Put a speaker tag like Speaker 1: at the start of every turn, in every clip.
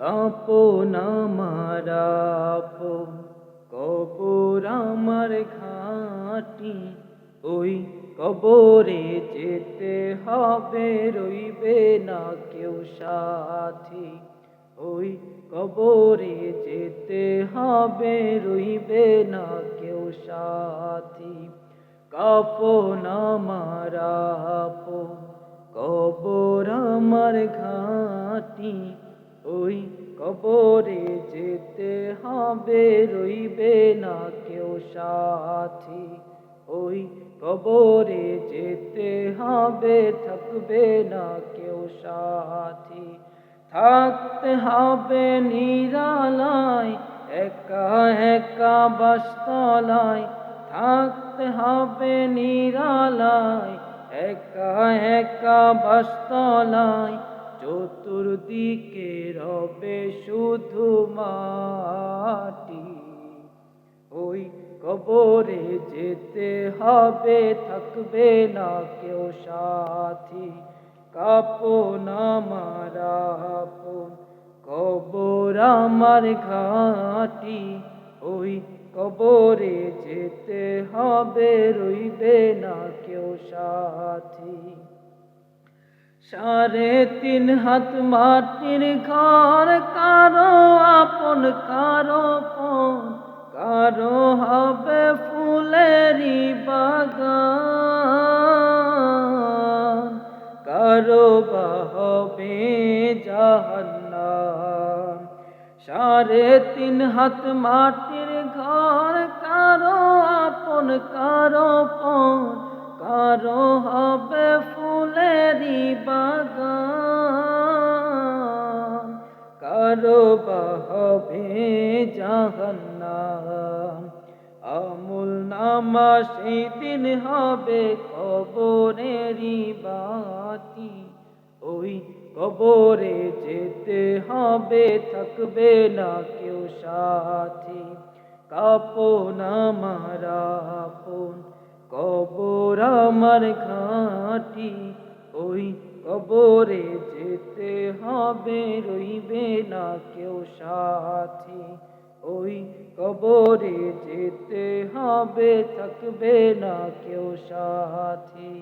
Speaker 1: কাঁপন আমার আপন, কবর আমার ঘাঁটি। ওই কবরে যেতে হবে, রইবে না কেউ সাথী। ওই কবরে যেতে হবে, রইবে না কেউ সাথী। কাঁপন আমার আপন, কবর আমার ঘাঁটি। ওই কবরে যেতে হবে, রইবে না কেউ সাথী। ওই কবরে যেতে হবে, থাকবে না কেউ সাথী। থাকতে হবে নিরালায়, একা একা বাসতলায়। থাকতে হবে নিরালায়, একা একা বাসতলায়। চতুর্দিকে রবে শুধু মাটি। ওই কবরে যেতে হবে, থাকবে না কেউ সাথী। কাঁপন আমার আপন, কবর আমার ঘাঁটি। ওই কবরে যেতে হবে, রইবে না কেউ সাথী। 3.5 হাত মাটির ঘর, কারো আপন কারো পর। কারো হবে ফুলেরই বাগান, কারো বা হবে জাহান্নাম। 3.5 হাত মাটির ঘর, কারো আপন কারো পর। কারো হবে ফুলেরই বাগান, কারো বা হবে জাহান্নাম। আমল নামা সেই দিন হবে কবরেরই বাতি। ওই কবরে যেতে হবে, থাকবে না কেউ সাথী। কাঁপন আমার আপন, কবর আমার ঘাঁটি। ওই কবরে যেতে হবে, রইবে না কেউ সাথী। ওই কবরে যেতে হবে, থাকবে না কেউ সাথী।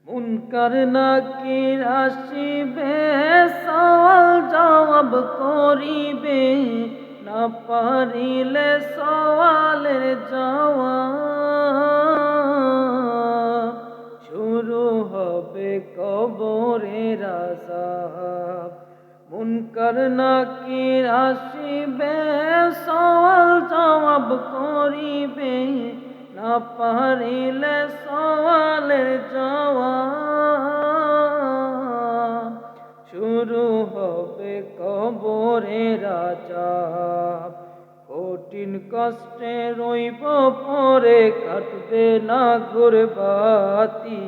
Speaker 1: মুনকার নাকির আসিবে, সওয়াল জবাব করিবে। না পারিলে সওয়ালের জবাব, শুরু হবে কবরের আযাব। মুনকার নাকির আসিবে, সওয়াল জবাব করিবে। না পারিলে সওয়ালের জবাব, শুরু হবে কবরের আযাব। কঠিন কষ্টে রইব পরে, কাটবে না ঘুরবাতি।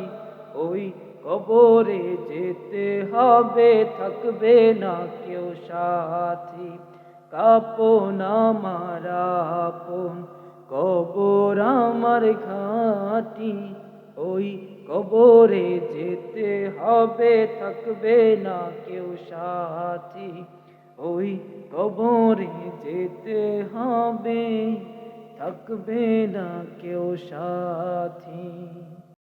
Speaker 1: ওই কবরে যেতে হবে, থাকবে না কেউ সাথী। কাঁপন আমার আপন, কবর আমার ঘাঁটি। ওই কবরে যেতে হবে, থাকবে না কেউ সাথী। ওই কবরে যেতে হবে, থাকবে না কেউ সাথী।